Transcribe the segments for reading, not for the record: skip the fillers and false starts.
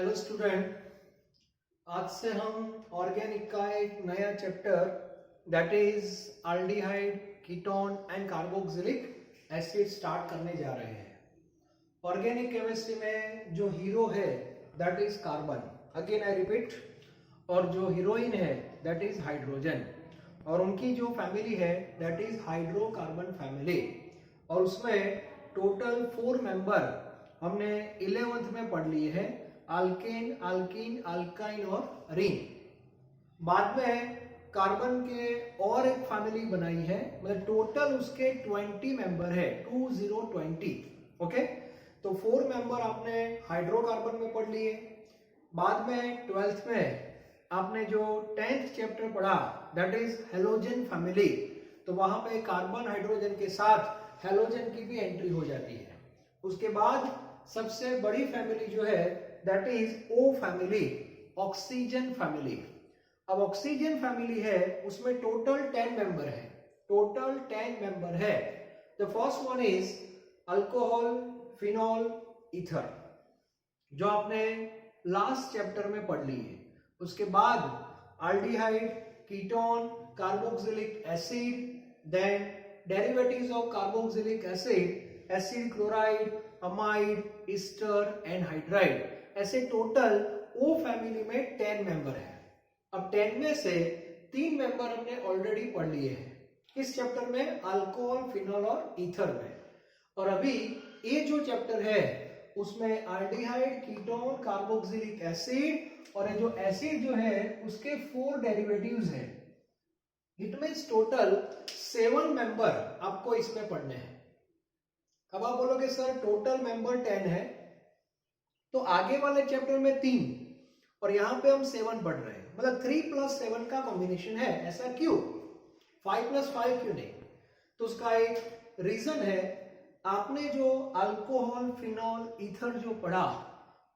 Hello student, आज से हम ऑर्गेनिक का एक नया chapter that is aldehyde, ketone and carboxylic acid start करने जा रहे हैं। ऑर्गेनिक केमिस्ट्री में जो हीरो है that is carbon, again I repeat, और जो हीरोइन है दैट इज हाइड्रोजन, और उनकी जो फैमिली है दैट इज हाइड्रोकार्बन फैमिली। और उसमें टोटल 4 मेंबर हमने 11th में पढ़ लिए हैं, अल्केन, अल्कीन, अल्काइन और रीन। बाद में कार्बन के और एक फैमिली बनाई है, मतलब टोटल उसके 20 मेंबर है, 2020। ओके, तो 4 मेंबर आपने हाइड्रोकार्बन में पढ़ लिए। बाद में 12th में आपने जो 10th चैप्टर पढ़ा दैट इज हेलोजन फैमिली, तो वहां पे कार्बन हाइड्रोजन के साथ हेलोजन की भी एंट्री हो जाती है। उसके बाद सबसे बड़ी फैमिली जो है that is O family, oxygen family. अब ऑक्सीजन फैमिली है, उसमें टोटल 10 मेंबर है, टोटल 10 मेंबर है। The first one is alcohol, phenol, ether, जो आपने लास्ट चैप्टर में पढ़ ली है। उसके बाद aldehyde, ketone, carboxylic acid, then derivatives of carboxylic acid, acid chloride, amide, ester and hydride. ऐसे टोटल ओ फैमिली में 10 मेंबर है। अब 10 में से 3 मेंबर हमने ऑलरेडी पढ़ लिए हैं किस चैप्टर में, अल्कोहल, फिनॉल और ईथर में। और अभी ये जो चैप्टर है उसमें एल्डिहाइड, कीटोन, कार्बोक्सिलिक एसिड, और ये जो एसिड जो है उसके 4 डेरिवेटिव्स हैं। इट मींस टोटल 7 मेंबर आपको इसमें पढ़ने हैं। अब आप बोलोगे सर टोटल मेंबर 10 है, तो आगे वाले चैप्टर में 3 और यहां पे हम 7 पढ़ रहे हैं, मतलब 3 + 7 का कॉम्बिनेशन है। ऐसा क्यों, 5 + 5 क्यों नहीं? तो उसका एक रीजन है, आपने जो अल्कोहल, फिनॉल, ईथर जो पढ़ा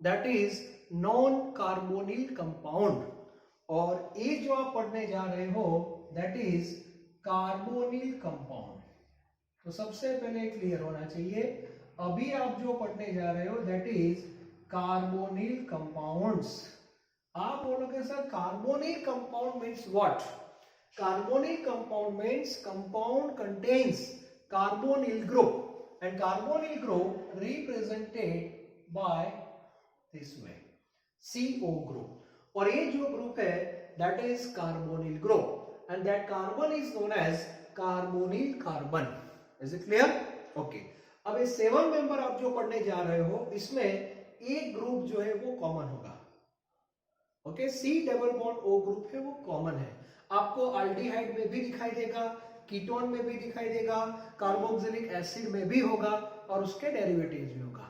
that is non carbonyl compound, और ये जो आप पढ़ने जा रहे हो दैट इज कार्बोनिल कंपाउंड। तो सबसे पहले क्लियर होना चाहिए, अभी आप जो पढ़ने जा रहे हो दैट इज कार्बोनिल कंपाउंड्स। आप बोलोगे sir carbonyl compound means what? Carbonyl compound means compound contains carbonyl group, and carbonyl group represented by this way, CO group. और ये जो ग्रुप है that is carbonyl group, and that carbon is known as carbonyl carbon. Is it clear? Okay. अब ये 7 member आप जो पढ़ने जा रहे हो इसमें एक ग्रुप जो है वो कॉमन होगा। Okay, C double bond O group है वो कॉमन है, आपको एल्डिहाइड में भी दिखाई देगा, कीटोन में भी दिखाई देगा, कार्बोक्सिलिक एसिड में भी होगा, और उसके डेरिवेटिव्स भी होगा।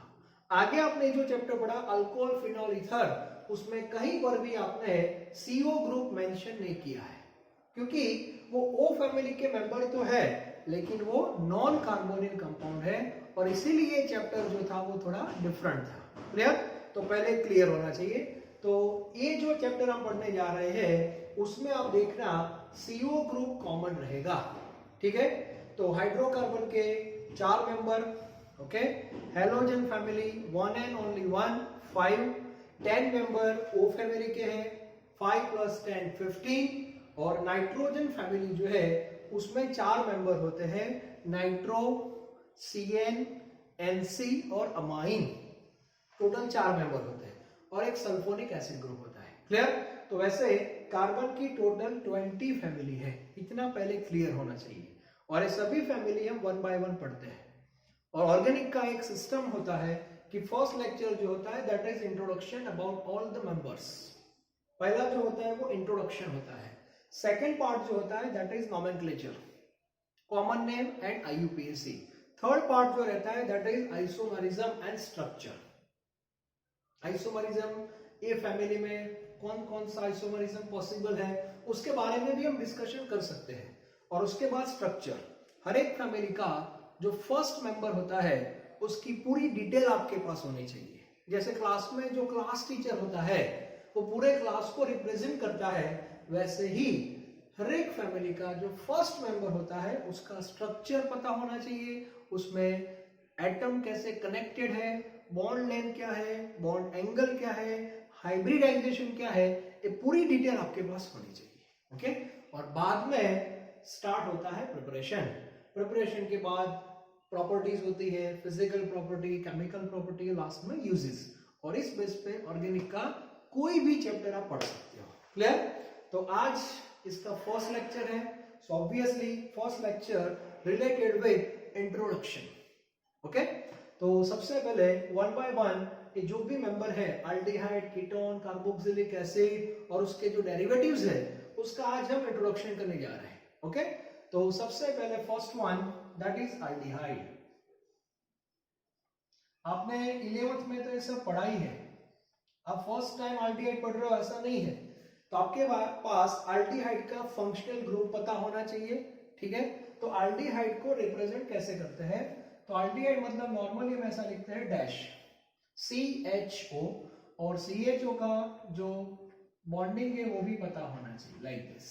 आगे आपने जो चैप्टर पढ़ा अल्कोहल, फिनॉल, ईथर, उसमें कहीं पर भी आपने CO ग्रुप मेंशन नहीं किया है, क्योंकि वो O फैमिली के मेंबर तो है लेकिन वो नॉन कार्बोनिल कंपाउंड है, और इसीलिए चैप्टर जो था वो थोड़ा डिफरेंट था। क्लियर? तो पहले क्लियर होना चाहिए। तो ये जो चैप्टर हम पढ़ने जा रहे हैं उसमें आप देखना CO ग्रुप कॉमन रहेगा, ठीक है? तो हाइड्रोकार्बन के 4 member, okay, halogen family 1 and only 1, 5, 10 member O family के हैं, 5 + 10 15, और नाइट्रोजन फैमिली जो है उसमें 4 मेंबर होते हैं, नाइट्रो, CN, NC और अमाइन, टोटल 4 मेंबर होते हैं, और एक सल्फोनिक एसिड ग्रुप होता है। क्लियर? तो वैसे कार्बन की टोटल 20 फैमिली है, इतना पहले क्लियर होना चाहिए, और ये सभी फैमिली हम 1 बाय 1 पढ़ते हैं। और ऑर्गेनिक का एक सिस्टम होता है कि फर्स्ट लेक्चर जो होता है that is introduction about all the members. पहला जो होता है वो इंट्रोडक्शन होता है, सेकेंड पार्ट जो होता है that is nomenclature, common name and IUPAC, third part जो रहता है that is isomerism and structure. Isomerism, ये फैमिली में कौन कौन सा आइसोमरिज्म पॉसिबल है उसके बारे में भी हम डिस्कशन कर सकते हैं। और उसके बाद स्ट्रक्चर, हर एक फैमिली का जो फर्स्ट मेंबर होता है उसकी पूरी डिटेल आपके पास होनी चाहिए। जैसे क्लास में जो क्लास टीचर होता है वो पूरे क्लास को रिप्रेजेंट करता है, वैसे ही हर एक फैमिली का जो फर्स्ट मेंबर होता है उसका स्ट्रक्चर पता होना चाहिए, उसमें एटम कैसे कनेक्टेड है, बॉन्ड लेंथ क्या है, बॉन्ड एंगल क्या है, हाइब्रिडाइजेशन क्या है, ये पूरी डिटेल आपके पास होनी चाहिए। ओके, और बाद में स्टार्ट होता है प्रिपरेशन। प्रिपरेशन के बाद प्रॉपर्टीज होती है, physical property, chemical property, last में यूजेस, और इस बेस पे ऑर्गेनिक का कोई भी चैप्टर आप पढ़ सकते हो। क्लियर? तो आज इसका फर्स्ट लेक्चर है, so obviously first lecture related with introduction. Okay, तो सबसे पहले वन बाय वन कि जो भी मेंबर है, अल्डिहाइड, कीटोन, कार्बोक्सिलिक एसिड और उसके जो डेरिवेटिव्स है, उसका आज हम इंट्रोडक्शन करने जा रहे हैं। ओके, तो सबसे पहले first one that is aldehyde. आपने 11th में तो ये सब पढ़ा ही है, आप फर्स्ट टाइम अल्डिहाइड पढ़ रहे हो ऐसा नहीं है। तो आपके पास अल्डिहाइड का फंक्शनल ग्रुप पता होना चाहिए। ठीक है, तो अल्डिहाइड को रिप्रेजेंट कैसे करते हैं, तो अल्डिहाइड मतलब नॉर्मली हम ऐसा लिखते हैं डैश CHO, और CHO का जो बॉन्डिंग है वो भी पता होना चाहिए, लाइक दिस।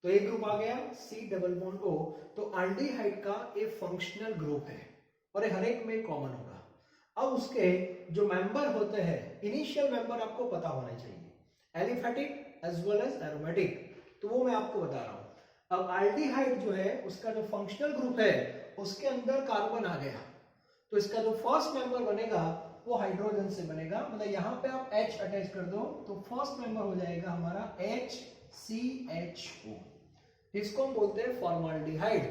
तो एक ग्रुप आ गया C डबल बॉन्ड O, तो अल्डिहाइड का एक फंक्शनल ग्रुप है और हर एक में कॉमन होगा। अब उसके जो मेंबर होते हैं, इनिशियल मेंबर आपको पता होने चाहिए, aliphatic as well as aromatic, तो वो मैं आपको बता रहा हूं। अब एल्डिहाइड जो है उसका जो फंक्शनल ग्रुप है उसके अंदर कार्बन आ गया, तो इसका जो फर्स्ट मेंबर बनेगा वो हाइड्रोजन से बनेगा, मतलब यहां पे आप H अटैच कर दो तो फर्स्ट मेंबर हो जाएगा हमारा HCHO। इसको हम बोलते हैं फॉर्माल्डिहाइड।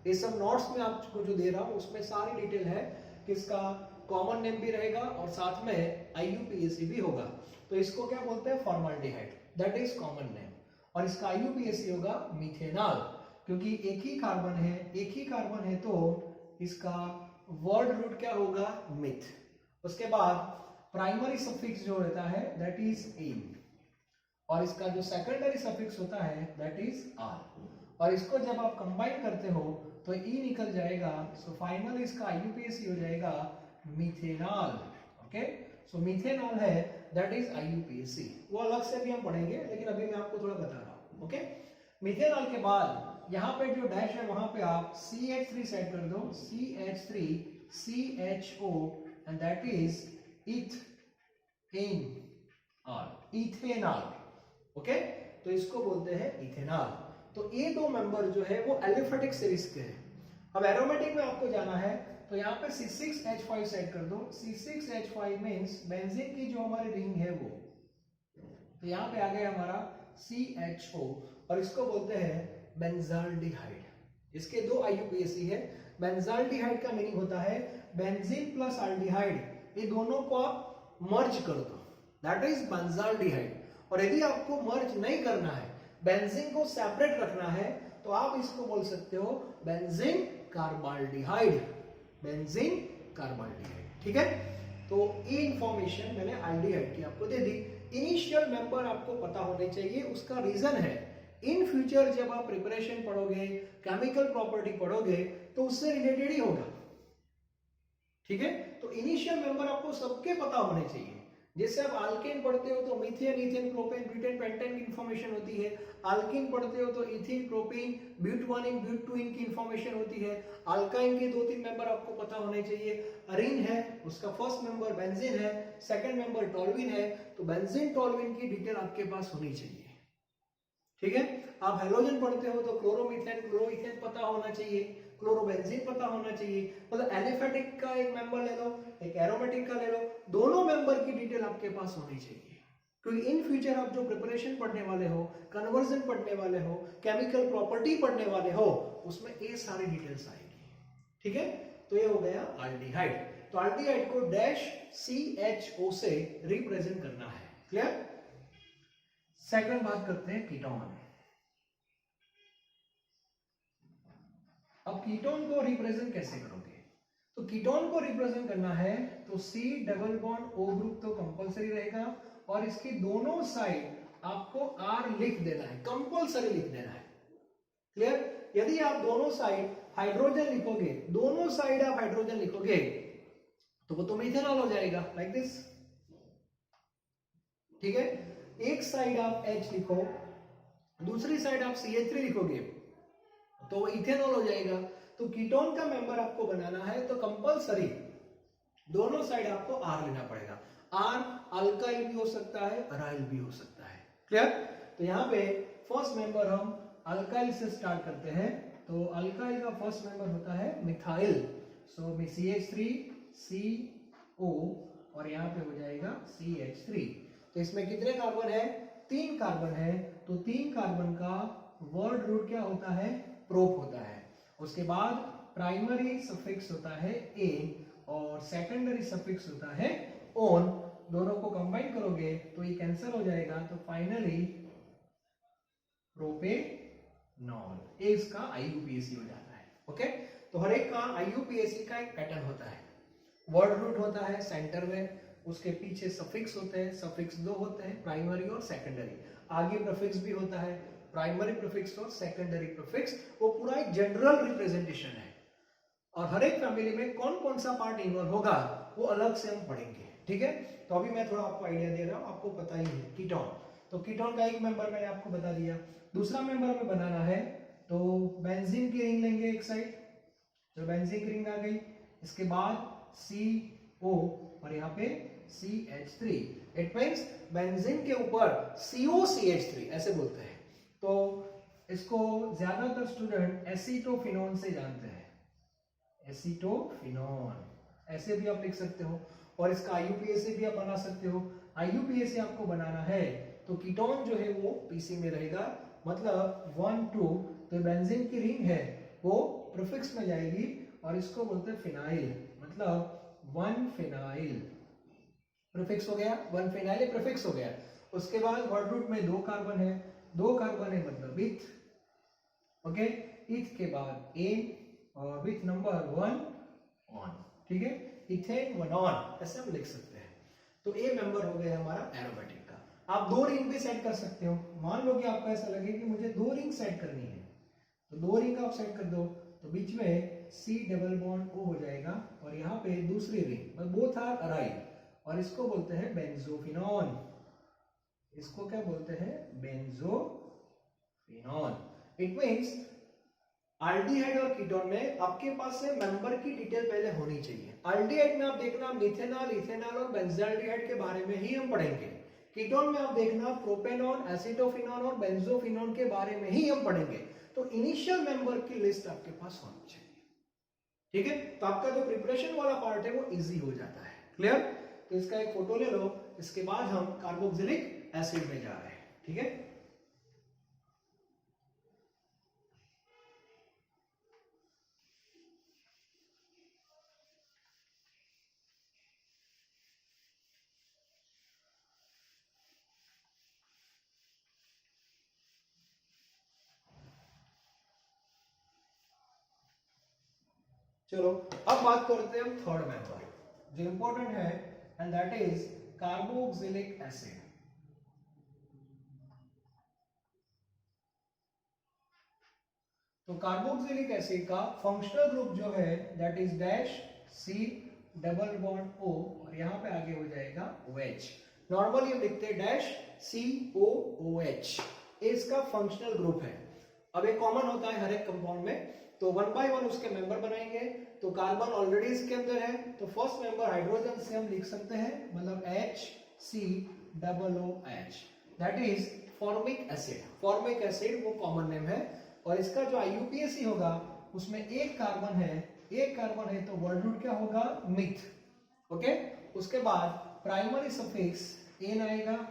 ये सब नोट्स में आपको जो दे रहा हूं उसमें सारी डिटेल है कि इसका कॉमन नेम भी रहेगा और साथ में IUPAC भी होगा। तो इसको क्या बोलते हैं, formaldehyde, that is common name, और इसका IUPAC होगा मीथेनॉल, क्योंकि एक ही कार्बन है तो इसका वर्ड रूट क्या होगा, मिथ। उसके बाद प्राइमरी सफिक्स जो रहता है दैट इज एन, और इसका जो सेकेंडरी सफिक्स होता है दैट इज आर, और इसको जब आप कंबाइन करते हो तो ई निकल जाएगा, सो फाइनल इसका IUPAC हो जाएगा मीथेनॉल। ओके, सो मीथेनॉल है दैट इज IUPAC, वो अलग से भी हम पढ़ेंगे, लेकिन अभी मैं आपको थोड़ा बता रहा हूं। ओके, मीथेनॉल के बाद यहाँ पे जो डैश है वहां पे आप CH3 सेट कर दो, CH3 CHO, and that is ethanol. Okay, तो इसको बोलते हैं इथेनॉल। तो ये दो मेंबर जो है वो एलिफेटिक सीरीज के हैं। अब एरोमेटिक में आपको जाना है तो यहाँ पे C6H5 सेट कर दो, C6H5 मींस बेंजीन की जो हमारी रिंग है वो, तो यहाँ पे आ गया हमारा CHO, और इसको बोलते हैं बेंजाल्डिहाइड। इसके दो IUPAC है। बेंजाल्डिहाइड का मीनिंग होता है बेंजीन प्लस अल्डिहाइड, ये दोनों को आप मर्ज कर दो, दैट इज बेंजाल्डिहाइड। और यदि आपको मर्ज नहीं करना है, बेंजीन को सेपरेट रखना है, तो आप इसको बोल सकते हो बेंजीन कार्बाल्डिहाइड, बेंजीन कार्बाल्डिहाइड। ठीक है, तो ये इंफॉर्मेशन मैंने अल्डिहाइड की आपको दे दी। इनिशियल मेंबर आपको पता होने चाहिए, उसका रीजन है इन फ्यूचर जब आप प्रिपरेशन पढ़ोगे, केमिकल प्रॉपर्टी पढ़ोगे, तो उससे रिलेटेड ही होगा। ठीक है, तो इनिशियल मेंबर आपको सबके पता होने चाहिए। जैसे आप अल्केन पढ़ते हो तो methane, ethane, propane, butane, pentane की इंफॉर्मेशन होती है। अल्कीन पढ़ते हो तो इथीन, प्रोपीन, ब्यूट-1इन, ब्यूट-2इन की इंफॉर्मेशन होती है। अल्काइन के 2-3 मेंबर आपको पता होने चाहिए। अरीन है, उसका फर्स्ट मेंबर बेंजीन है, सेकंड मेंबर टॉल्विन है, तो बेंजीन टॉल्विन की डिटेल आपके पास होनी चाहिए। ठीक है, आप हेलोजन पढ़ते हो तो क्लोरोमीथेन, क्लोरोइथेन पता होना चाहिए, क्लोरोबेंजीन पता होना चाहिए। मतलब एलिफेटिक का एक मेंबर ले लो, एक एरोमेटिक का ले लो, दोनों मेंबर की डिटेल आपके पास होनी चाहिए, क्योंकि इन फ्यूचर आप जो प्रिपरेशन पढ़ने वाले हो, कन्वर्जन पढ़ने वाले हो, केमिकल प्रॉपर्टी पढ़ने वाले हो, उसमें ये सारी डिटेल्स आएगी। ठीक है, तो ये हो गया अल्डिहाइड। तो अल्डिहाइड को डैश CHO से रिप्रेजेंट करना है। क्लियर? सेकंड बात करते हैं कीटोन। अब कीटोन को रिप्रेजेंट कैसे करोगे? तो कीटोन को रिप्रेजेंट करना है तो C double bond O group तो कंपलसरी रहेगा, और इसकी दोनों साइड आपको R लिख देना है, कंपलसरी लिख देना है। क्लियर? यदि आप दोनों साइड हाइड्रोजन लिखोगे, दोनों साइड आप हाइड्रोजन लिखोगे, तो वो तो मीथेनॉल हो जाएगा, लाइक दिस। ठीक है, एक साइड आप H लिखो, दूसरी साइड आप CH3 लिखोगे, तो वो इथेनॉल हो जाएगा। तो कीटोन का मेंबर आपको बनाना है तो कंपलसरी दोनों साइड आपको R लेना पड़ेगा। आर अल्काइल भी हो सकता है, अराइल भी हो सकता है। क्लियर? तो यहाँ पे फर्स्ट मेंबर हम अल्काइल से स्टार्ट करते हैं। तो अल्काइल का फर्स्ट मेंबर होता है मिथाइल। सो CH3CO और यहाँ पे हो जाएगा CH3। तो इसमें कितने कार्बन है? 3 कार्बन है। तो 3 कार्बन का वर्ड रूट क्या होता है? प्रोप होता है। उसके बाद प्राइमरी सफिक्स होता है ए और सेकेंडरी सफिक्स होता है ओन। दोनों को कंबाइन करोगे तो ये कैंसिल हो जाएगा। तो फाइनली प्रोपेनॉल, ये इसका IUPAC हो जाता है। ओके, तो हर एक का IUPAC का एक पैटर्न होता है। वर्ड रूट होता है सेंटर में, उसके पीछे सफिक्स होते हैं, सफिक्स 2 होते हैं, प्राइमरी और सेकेंडरी। आगे प्रीफिक्स भी होता है, प्राइमरी प्रीफिक्स और सेकेंडरी प्रीफिक्स। वो पूरा एक जनरल रिप्रेजेंटेशन है। और हर एक फैमिली में कौन कौन सा पार्ट इन्वॉल्व होगा वो अलग से हम पढ़ेंगे। ठीक है, तो अभी मैं थोड़ा आपको आइडिया दे रहा हूँ, आपको पता ही है कीटोन। तो कीटोन का एक मेंबर मैंने आपको बता दिया। दूसरा मेंबर हमें बनाना है तो बेंजीन की रिंग लेंगे एक साइड। तो बेंजीन की रिंग आ गई। इसके बाद CO और यहाँ पे CH3। इट मींस बेंजीन के ऊपर COCH3 ऐसे बोलते हैं। तो इसको ज्यादातर स्टूडेंट एसीटोफिनोन से जानते हैं। एसीटोफिनोन ऐसे भी आप लिख सकते हो और इसका IUPAC भी आप बना सकते हो। IUPAC आपको बनाना है तो कीटोन जो है वो PC में रहेगा, मतलब 1 2। तो बेंजीन की रिंग है वो प्रीफिक्स में जाएगी और इसको बोलते हैं फिनाइल, मतलब 1 फिनाइल। प्रीफिक्स हो गया, 1 फिनाइल प्रीफिक्स हो गया। उसके बाद वर्ड रूट में 2 कार्बन है, 2 कार्बन है मतलब इथ। ओके, इथ के बाद एन और विथ नंबर 1 ऑन। ठीक है, इथेन 1 ऑन ऐसे हम लिख सकते हैं। तो ए मेंबर हो गया हमारा एरोमेटिक का। आप 2 रिंग भी सेट कर सकते हो। मान लो कि आपको ऐसा लगे कि मुझे 2 रिंग सेट करनी है, तो 2 रिंग आप सेट कर दो। तो बीच में C डबल बॉन्ड O हो जाएगा और यहाँ पे दूसरी रिंग, बोथ आर अराइल और इसको बोलते हैं बेंजोफिनॉन। इसको क्या बोलते हैं? बेंजोफिनॉन। इट मींस एल्डिहाइड और कीटोन में आपके पास से मेंबर की डिटेल पहले होनी चाहिए। एल्डिहाइड में आप देखना मिथेनॉल, इथेनॉल और बेंजोएल्डिहाइड के बारे में ही हम पढ़ेंगे। कीटोन में आप देखना प्रोपेनॉन, एसीटोफिनॉन और बेंजोफिनॉन के बारे में ही हम पढ़ेंगे। तो इनिशियल मेंबर की लिस्ट आपके पास होनी चाहिए। ठीक है, तो आपका जो प्रिपरेशन वाला पार्ट है वो इजी हो जाता है। क्लियर? तो इसका एक फोटो ले लो। इसके बाद हम कार्बोक्सिलिक एसिड में जा रहे हैं। ठीक है, चलो अब बात करते हैं थर्ड मेंबर जो इंपॉर्टेंट है, and that is carboxylic acid. तो कार्बोक्सिलिक एसिड का फंक्शनल ग्रुप जो है that is dash C double bond O और यहाँ पे आगे हो जाएगा OH। नॉर्मली हम लिखते हैं डैश COOH। इसका फंक्शनल ग्रुप है। अब एक कॉमन होता है हर एक कंपाउंड में, तो 1 बाय 1 उसके मेंबर बनाएंगे। तो कार्बन ऑलरेडी इसके अंदर है, तो फर्स्ट मेंबर हाइड्रोजन से हम लिख सकते हैं, मतलब HCOOH that is formic acid. Formic acid वो कॉमन नेम है और इसका जो IUPAC होगा उसमें एक कार्बन है, एक कार्बन है तो वर्ड रूट क्या होगा? मिथ। ओके, उसके बाद प्राइमरी सफिक्स एन आएगा।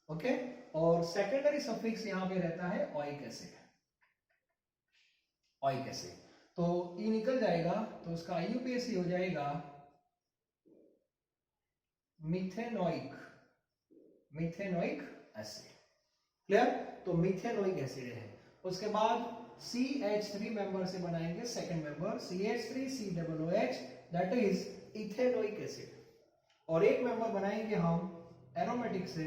ओके, और सेकेंडरी सफिक्स यहां पे रहता है ओइक एसिड। ओइक एसिड तो ई निकल जाएगा तो उसका IUPAC हो जाएगा मिथेनोइक, मिथेनोइक एसिड। क्लियर? तो मिथेनोइक एसिड है। उसके बाद CH3 मेंबर से बनाएंगे second member CH3COOH that is ethanoic acid. और एक मेंबर बनाएंगे हम एरोमेटिक से।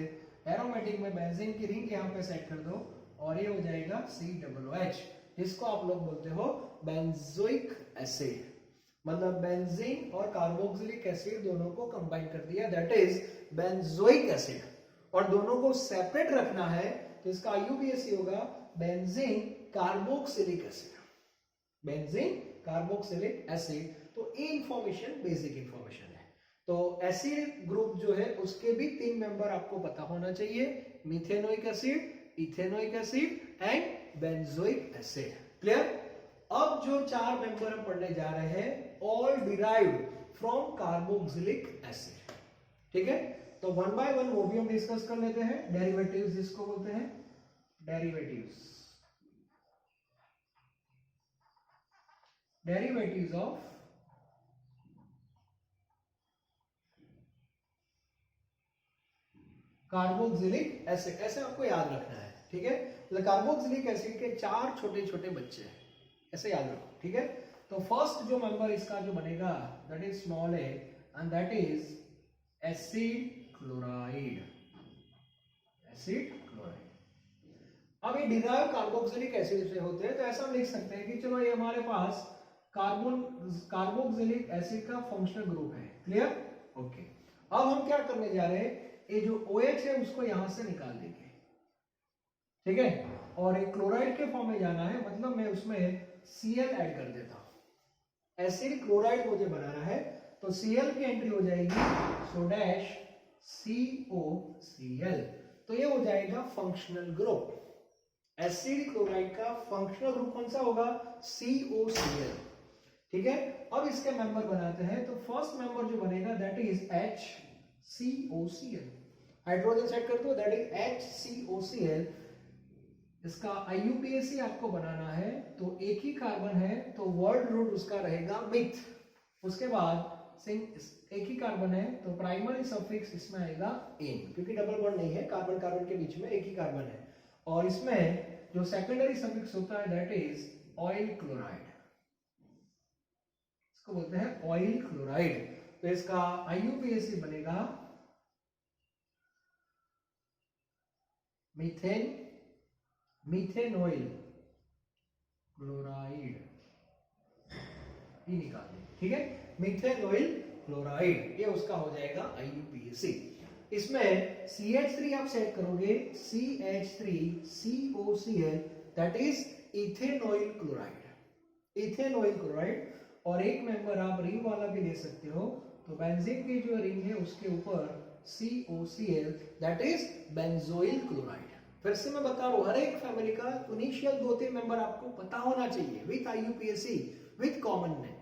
एरोमेटिक में बेंजीन की रिंग यहाँ पे सेट कर दो और ये हो जाएगा COOH, जिसको आप लोग बोलते हो बेंजोइक एसिड। मतलब बेंजीन और कार्बोक्सिलिक एसिड दोनों को कंबाइन कर दिया दैट इज बेंजोइक एसिड। और दोनों को सेपरेट रखना है तो इसका IUPAC होगा benzene carboxylic acid. Benzene carboxylic acid. तो ये इंफॉर्मेशन बेसिक इंफॉर्मेशन है। तो एसिड ग्रुप जो है उसके भी 3 मेंबर आपको पता होना चाहिए, methanoic acid, ethanoic acid and benzoic acid. Clear? अब जो 4 मेंबर हम पढ़ने जा रहे हैं all derived from carboxylic acid. ठीक है, तो वन बाय वन वो भी हम डिस्कस कर लेते हैं। डेरिवेटिव्स जिसको बोलते हैं, डेरिवेटिव्स ऑफ कार्बोक्सिलिक एसिड, ऐसे आपको याद रखना है। ठीक है, मतलब कार्बोक्सिलिक एसिड के 4 छोटे छोटे बच्चे हैं, ऐसे याद रखो। ठीक है, तो फर्स्ट जो मेंबर इसका जो बनेगा that is small A and that is acid chloride. Acid chloride. अब ये डिराइव कार्बोक्सिलिक एसिड से होते हैं, तो ऐसा हम लिख सकते हैं कि चलो ये हमारे पास कार्बोक्सिलिक एसिड का फंक्शनल ग्रुप है। क्लियर? ओके, अब हम क्या करने जा रहे हैं, ये जो OH है उसको यहां से निकाल देंगे। ठीक है, और एक क्लोराइड के फॉर्म में जाना है, मतलब मैं उसमें Cl ऐड कर देता हूं। एसिड क्लोराइड मुझे बनाना है, तो Cl की एंट्री हो जाएगी, सो डैश COCl, तो ये हो जाएगा फंक्शनल ग्रुप। एसिड क्लोराइड का फंक्शनल ग्रुप कौन सा होगा? COCl। ठीक है, अब इसके मेंबर बनाते हैं, तो फर्स्ट मेंबर जो बनेगा that is HCOCl। Hydrogen set कर दो, दैट इज HCOCl। इसका IUPAC आपको बनाना है, तो एक ही कार्बन है, तो वर्ड रूट उसका रहेगा मिथ। उसके बाद एक ही कार्बन है, तो प्राइमरी सफिक्स इसमें आएगा एन, क्योंकि डबल बॉन्ड नहीं है, कार्बन कार्बन के बीच में एक ही कार्बन है। और इसमें जो सेकेंडरी सफिक्स होता है दैट इज ऑयल क्लोराइड, इसको बोलते हैं ऑयल क्लोराइड। तो इसका IUPAC बनेगा मीथेनॉइल क्लोराइड, ये निकाल दें। ठीक है, मीथेनॉइल क्लोराइड, ये उसका हो जाएगा IUPAC। इसमें CH3 आप सेट करोगे, CH3COCl, that is ethanoyl chloride. Ethanoyl chloride. और एक मेंबर आप रिंग वाला भी ले सकते हो, तो बेंजीन की जो रिंग है उसके ऊपर COCl, that is benzoyl chloride. फिर से मैं बता रहा हूं, हर एक फैमिली का इनिशियल 2-3 मेंबर आपको पता होना चाहिए with IUPAC, with common name.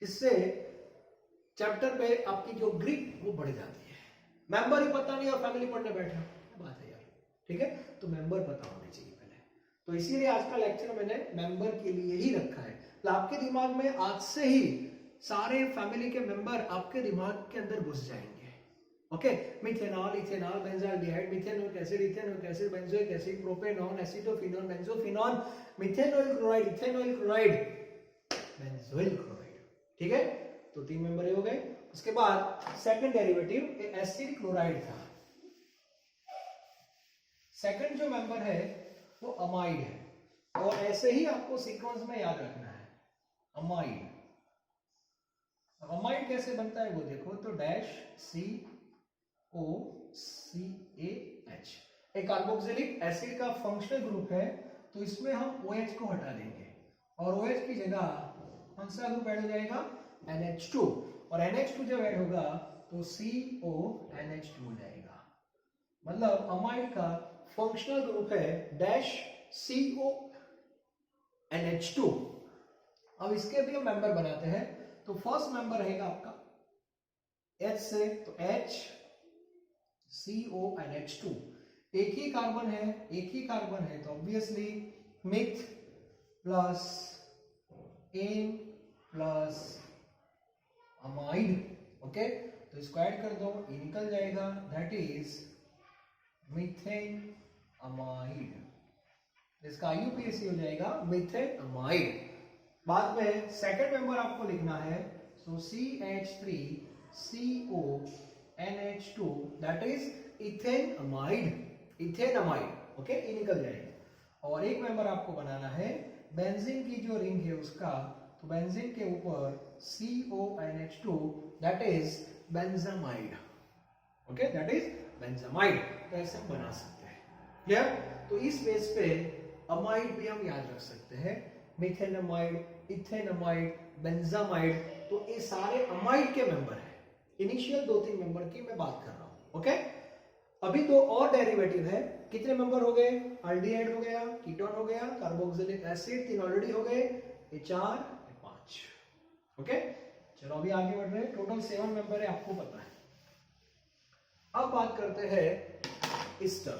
इससे चैप्टर पे आपकी जो ग्रिप वो बढ़ जाती है। मेंबर ही पता नहीं और फैमिली पढ़ने बैठे हो, क्या बात है यार। ठीक है, तो मेंबर पता होने चाहिए पहले, तो इसीलिए आज का लेक्चर मैंने मेंबर के लिए ही रखा है। तो आपके दिमाग में आज से ही सारे फैमिली के मेंबर आपके दिमाग के अंदर घुस जाएंगे। Okay, methanol, ethanol, benzaldehyde, methanoic acid, ethanoic acid, benzoic acid, propanone, acetophenone, benzophenone, methanoyl chloride, ethanoyl chloride, benzoyl chloride. ठीक है, तो 3 मेंबर हो गए। उसके बाद सेकंड डेरिवेटिव एसिड क्लोराइड था। सेकंड जो मेंबर है वो अमाइड है, और ऐसे ही आपको सीक्वेंस में याद रखना है, अमाइड। अमाइड कैसे बनता है वो देखो, तो डैश COCAH, एक कार्बोक्सिलिक एसिड का फंक्शनल ग्रुप है, तो इसमें हम OH को हटा देंगे, और OH की जगह कौन सा ग्रुप ऐड हो जाएगा? NH2, और NH2 जब ऐड होगा तो CONH2 हो जाएगा। मतलब अमाइड का फंक्शनल ग्रुप है डैश CONH2। अब इसके भी हम मेंबर बनाते हैं, तो फर्स्ट मेंबर रहेगा आपका H से, तो HCONH2, एक ही कार्बन है, तो obviously meth plus an plus amide. Okay, तो इसको ऐड कर दो, ये निकल जाएगा, दैट इज मीथेन अमाइड। इसका IUPAC हो जाएगा मीथेन अमाइड। बाद में सेकंड मेंबर आपको लिखना है, सो CH3CONH2, that is ethane amide. Okay, ये निकल जाएगा। और एक मेंबर आपको बनाना है बेंजीन की जो रिंग है उसका, तो बेंजीन के ऊपर CONH2, that is benzamide. Okay, that is benzamide. तो ऐसे हम बना सकते हैं। क्लियर? तो इस बेस पे अमाइड भी हम याद रख सकते हैं, मिथेनमाइड, इथेनमाइड, बेंजामाइड, तो ये सारे अमाइड के मेंबर हैं। इनिशियल 2-3 मेंबर की मैं बात कर रहा हूं। ओके, अभी दो और डेरिवेटिव है। कितने मेंबर हो गए? एल्डिहाइड हो गया, कीटोन हो गया, कार्बोक्सिलिक एसिड 3 ऑलरेडी हो गए, ये 4, ये 5। ओके, चलो अभी आगे बढ़ रहे हैं। टोटल 7 मेंबर है, आपको पता है। अब बात करते हैं ईस्टर।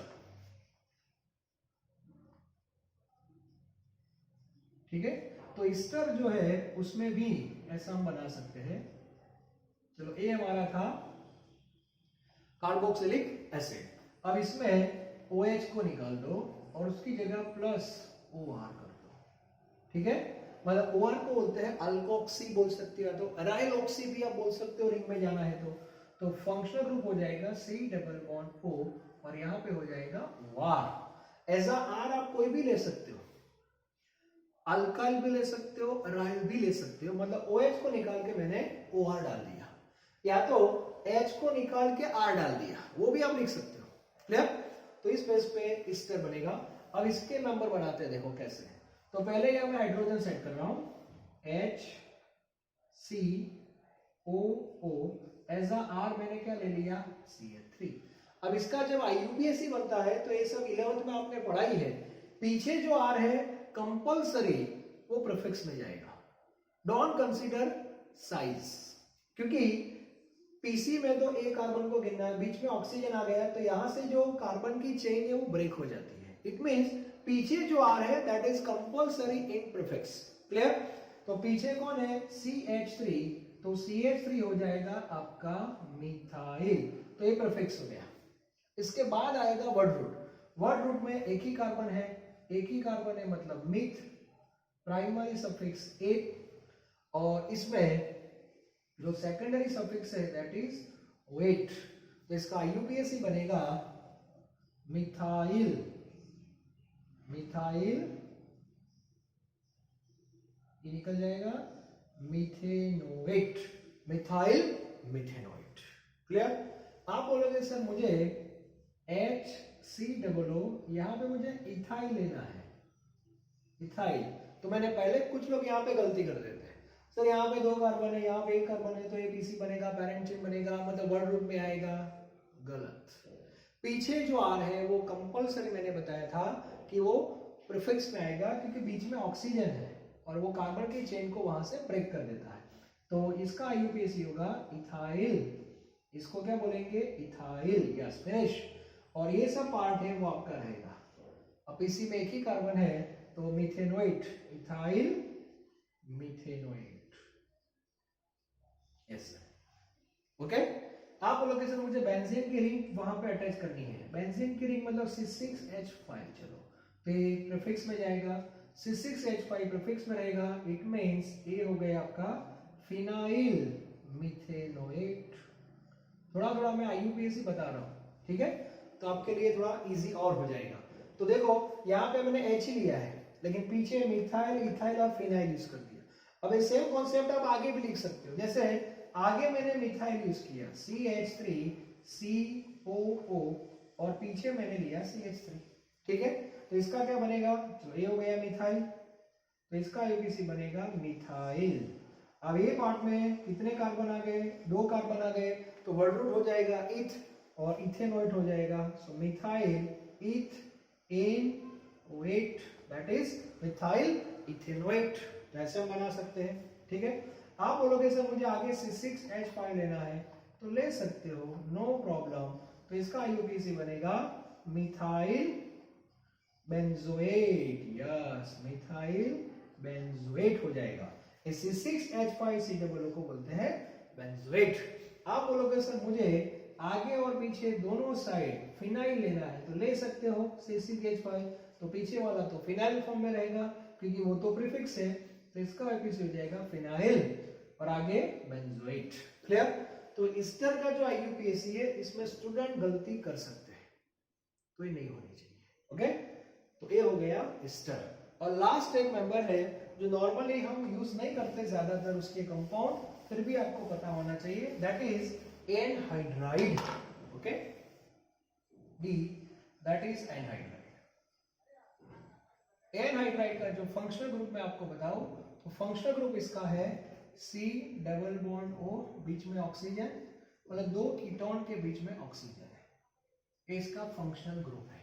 ठीक है, तो ईस्टर जो है उसमें भी ऐसा हम बना सकते हैं। चलो, ए हमारा था कार्बोक्सिलिक एसिड। अब इसमें OH को निकाल दो और उसकी जगह प्लस OR कर दो। ठीक है, मतलब OR को बोलते हैं अल्कोक्सी बोल सकते हो, तो अराइल ऑक्सी भी आप बोल सकते हो रिंग में जाना है तो फंक्शनल ग्रुप हो जाएगा C डबल बॉन्ड O और यहाँ पे हो जाएगा वार। एज आर आप कोई भी ले सकते हो, अल्काइल भी ले सकते हो, अराइल भी ले सकते हो। मतलब OH को निकाल के मैंने OR डाल दिया, या तो H को निकाल के R डाल दिया, वो भी आप लिख सकते हो। क्लियर? तो इस बेस पे ईस्टर बनेगा। अब इसके नंबर बनाते हैं, देखो कैसे। तो पहले यहां मैं हाइड्रोजन सेट कर रहा हूं, HCOO एज आर मैंने क्या ले लिया, CH3। अब इसका जब IUPAC बनता है तो ये सब 11th में आपने पढ़ा ही है। पीछे जो R है कंपल्सरी वो प्रीफिक्स में जाएगा। डोंट कंसीडर साइज, क्योंकि पीसी में तो ए कार्बन को गिनना है, बीच में ऑक्सीजन आ गया तो यहां से जो कार्बन की चेन है वो ब्रेक हो जाती है। इट मींस पीछे जो आर है that is compulsory in prefix. Clear? तो पीछे कौन है, CH3, तो CH3 हो जाएगा आपका मिथाइल, तो ये प्रीफिक्स हो गया। इसके बाद आएगा वर्ड रूट। वर्ड रूट में एक ही कार्बन है, एक ही कार्बन है मतलब मिथ, प्राइमरी सफिक्स ए, और इसमें जो सेकेंडरी सफिक्स है दैट इज वेट। तो इसका IUPAC बनेगा मिथाइल, मिथाइल ये निकल जाएगा मिथेनोएट, मिथाइल मिथेनोएट। क्लियर? आप बोलोगे सर मुझे HCOO, यहां पे मुझे इथाइल लेना है, इथाइल। तो मैंने पहले, कुछ लोग यहाँ पे गलती कर देते हैं, सर यहाँ पे 2 कार्बन है, यहाँ पे 1 कार्बन है, तो ये पीसी बनेगा, पैरेंट चेन बनेगा, मतलब वर्ड रूट में आएगा। गलत। पीछे जो आर है वो कंपल्सरी मैंने बताया था कि वो प्रीफिक्स में आएगा, क्योंकि बीच में ऑक्सीजन है और वो कार्बन की चेन को वहां से ब्रेक कर देता है। तो इसका IUPAC होगा इथाइल, इसको क्या बोलेंगे, इथाइल। Yes, finish. और ये सब पार्ट है वो आपका रहेगा। अब पीसी में एक ही कार्बन है तो methanoate, ethyl methanoate. Yes, okay. आप बोलोगे सर मुझे बेंजीन की रिंग वहां पे अटैच करनी है। बेंजीन की रिंग मतलब C6H5, चलो तो ये प्रीफिक्स में जाएगा, C6H5 प्रीफिक्स में रहेगा। इट मींस ये हो गया आपका फिनाइल मिथेनोएट। थोड़ा थोड़ा मैं IUPAC बता रहा हूं, ठीक है, तो आपके लिए थोड़ा इजी और हो जाएगा। तो देखो यहाँ पे मैंने H ही लिया है, लेकिन पीछे मिथाइल, इथाइल और फिनाइल यूज कर दिया। अब ये सेम कॉन्सेप्ट आप आगे भी लिख सकते हो। जैसे आगे मैंने मिथाइल यूज किया CH3COO और पीछे मैंने लिया CH3। ठीक है, तो इसका क्या बनेगा, चलो ये हो गया मिथाइल, तो इसका IUPAC बनेगा मिथाइल। अब ये पार्ट में कितने कार्बन आ गए, 2 कार्बन आ गए, तो वर्ड रूट हो जाएगा इथ और इथेनोएट हो जाएगा। So methyl eth an oate, that is methyl ethanoate. ऐसे हम बना सकते हैं। ठीक है, आप बोलोगे सर मुझे आगे C6H5 लेना है, तो ले सकते हो, नो प्रॉब्लम। तो इसका IUPAC बनेगा methyl benzoate. Yes, methyl benzoate हो जाएगा। इस C6H5COO को बोलते हैं बेंजोएट। आप बोलोगे सर मुझे आगे और पीछे दोनों साइड फिनाइल लेना है, तो ले सकते हो C6H5, तो पीछे वाला तो फिनाइल फॉर्म में रहेगा क्योंकि वो तो प्रीफिक्स है, तो इसका IUPAC हो जाएगा फिनाइल और आगे बेंजोएट। क्लियर? तो ईस्टर का जो IUPAC है इसमें स्टूडेंट गलती कर सकते हैं, तो ये नहीं होनी चाहिए। ओके, तो ये हो गया ईस्टर। और लास्ट एक मेंबर है जो नॉर्मली हम यूज नहीं करते ज्यादातर उसके कंपाउंड, फिर भी आपको पता होना चाहिए, that is anhydride. Okay, D, that is anhydride. Anhydride का जो फंक्शनल ग्रुप मैं आपको बताऊं, तो फंक्शनल ग्रुप इसका है C डबल बॉन्ड O, बीच में ऑक्सीजन, मतलब दो कीटोन के बीच में ऑक्सीजन है, ये इसका फंक्शनल ग्रुप है।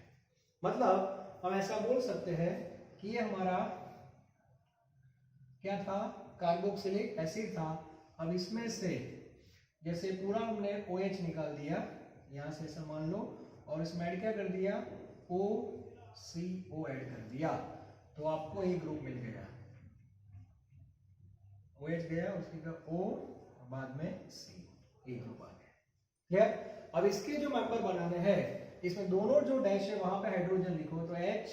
मतलब हम ऐसा बोल सकते हैं कि ये हमारा क्या था, कार्बोक्सिलिक एसिड था। अब इसमें से जैसे पूरा हमने OH निकाल दिया, यहां से ऐसा मान लो, और इसमें ऐड क्या कर दिया, OCO ऐड कर दिया, तो आपको ये ग्रुप मिल गया, OH गया, उसकी का O, बाद में C, ये ग्रुप आ गया। क्लियर? अब इसके जो मेंबर बनाने हैं, इसमें दोनों जो डैश है वहां पे हाइड्रोजन लिखो, तो H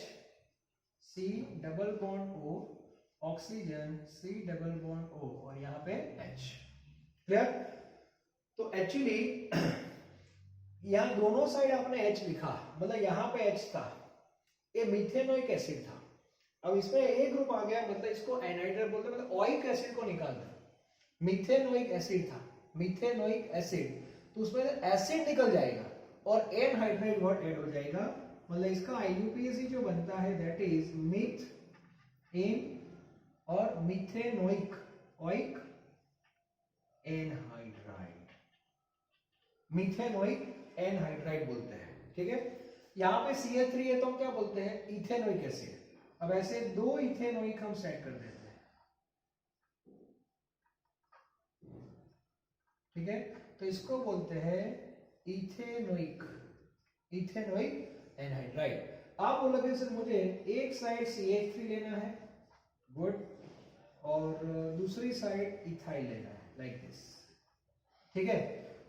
C double bond O, oxygen C double bond O, और यहाँ पे H। क्लियर? तो एक्चुअली यहाँ दोनों साइड आपने H लिखा, मतलब यहाँ पे H था, ये मिथेनोइक एसिड था। अब इसमें एक ग्रुप आ गया, मतलब इसको एनहाइड्राइड बोलते हैं, मतलब ओइक एसिड को निकाल दो, मिथेनोइक एसिड था, मिथेनोइक एसिड, तो उसमें एसिड निकल जाएगा और एनहाइड्राइड वर्ड ऐड हो जाएगा, मतलब इसका IUPAC जो बनता है दैट इज मिथ इन और methanoic oic anhydride, methanoic anhydride बोलते हैं। ठीक है, यहाँ पे CH3 है तो हम क्या बोलते हैं, इथेनोइक एसिड। अब ऐसे दो इथेनोइक हम सेट कर देते हैं। ठीक है, तो इसको बोलते हैं इथेनोइक, इथेनोइक एनहाइड्राइड। आप बोलोगे सर मुझे एक साइड CH3 लेना है, गुड, और दूसरी साइड इथाइल लेना है, लाइक दिस। ठीक है,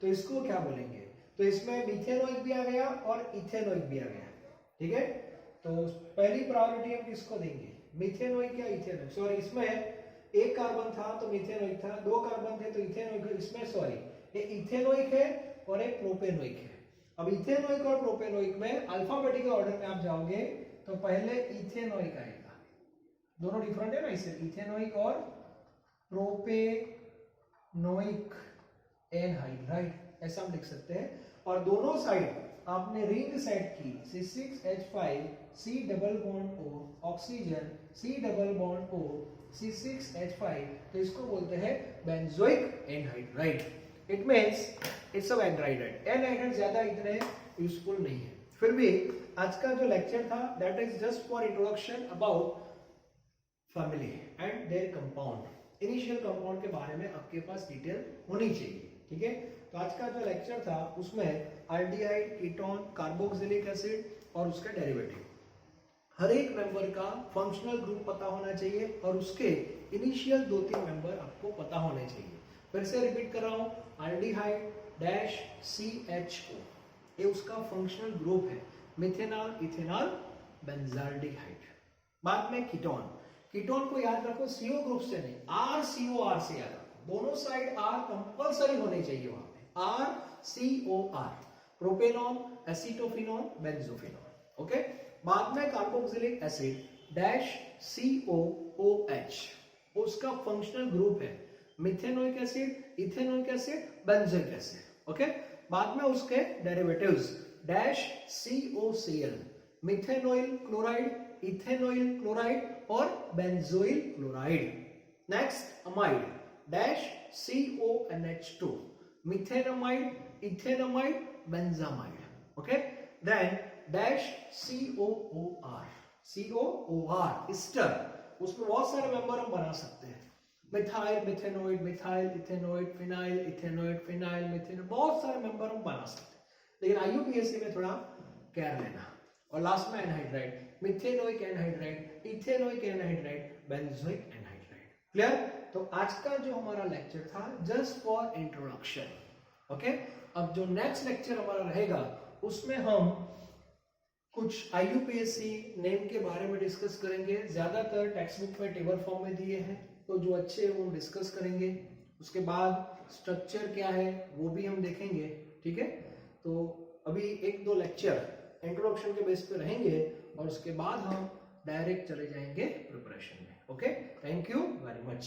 तो इसको क्या बोलेंगे, तो इसमें मिथेनोइक भी आ गया और इथेनोइक भी आ गया। ठीक है, तो पहली प्रायोरिटी हम किसको देंगे, मिथेनोइक या इथेनोइक। सॉरी, इसमें एक कार्बन था तो मिथेनोइक था, दो कार्बन थे तो इथेनोइक, इसमें सॉरी ये इथेनोइक है और एक प्रोपेनोइक है। अब इथेनोइक और प्रोपेनोइक में अल्फाबेटिकल ऑर्डर में आप जाओगे तो पहले इथेनोइक आएगा, दोनों डिफरेंट है ना, इसे इथेनोइक और प्रोपेनोइक एनहाइड्राइड ऐसा हम लिख सकते हैं। और दोनों साइड आपने रिंग सेट की, C6H5 C double bond O, oxygen C double bond O C6H5, तो इसको बोलते हैं benzoic anhydride. It means it's a anhydride. Anhydride ज्यादा इतने यूजफुल नहीं है, फिर भी आज का जो लेक्चर था that is just for introduction about family and there compound. Initial compound के बारे में आपके पास डिटेल होनी चाहिए। ठीक है, तो आज का जो लेक्चर था उसमें एल्डिहाइड, कीटोन, कार्बोक्सिलिक एसिड और उसके डेरिवेटिव, हर एक मेंबर का फंक्शनल ग्रुप पता होना चाहिए और उसके इनिशियल 2-3 मेंबर आपको पता होने चाहिए। फिर से रिपीट कर रहा हूं, एल्डिहाइड डैश CHO, ये उसका फंक्शनल ग्रुप है, मिथेनॉल, इथेनॉल, बेंजाल्डिहाइड। बाद में कीटोन, कीटोन को याद रखो CO ग्रुप से नहीं, RCOR से याद रखो, दोनों साइड R कंपल्सरी होने चाहिए वहां पे, RCOR, propanol, acetophenol, benzophenol. Okay, बाद में कार्बोक्सिलिक एसिड डैश COOH, उसका फंक्शनल ग्रुप है methanoic acid, ethanoic acid, benzoic acid. Okay, बाद में उसके derivatives dash COCl, methanoyl chloride, ethanoyl chloride और benzoyl chloride. Next amide dash CONH2, methanamide, ethanamide, benzamide. Okay, then dash COOR, ester, उसमें बहुत सारे member हम बना सकते हैं, methyl, methanoate, methyl, ethanoate, phenyl, ethanoate, phenyl, methanoate, बहुत सारे मेंबर हम बना सकते हैं, लेकिन IUPAC में थोड़ा केयर लेना। और लास्ट में anhydride, methanoic anhydride, ethanoic anhydride, benzoic anhydride. Clear? तो आज का जो हमारा लेक्चर था जस्ट फॉर इंट्रोडक्शन। ओके, अब जो नेक्स्ट लेक्चर हमारा रहेगा उसमें हम कुछ IUPAC नेम के बारे में डिस्कस करेंगे। ज्यादातर टेक्स्ट बुक में टेबल फॉर्म में दिए हैं, तो जो अच्छे हैं वो डिस्कस करेंगे। उसके बाद स्ट्रक्चर क्या है वो भी हम देखेंगे। ठीक है, तो अभी 1-2 लेक्चर इंट्रोडक्शन के बेस पे रहेंगे और उसके बाद हम डायरेक्ट चले जाएंगे प्रिपरेशन में। Okay, thank you very much.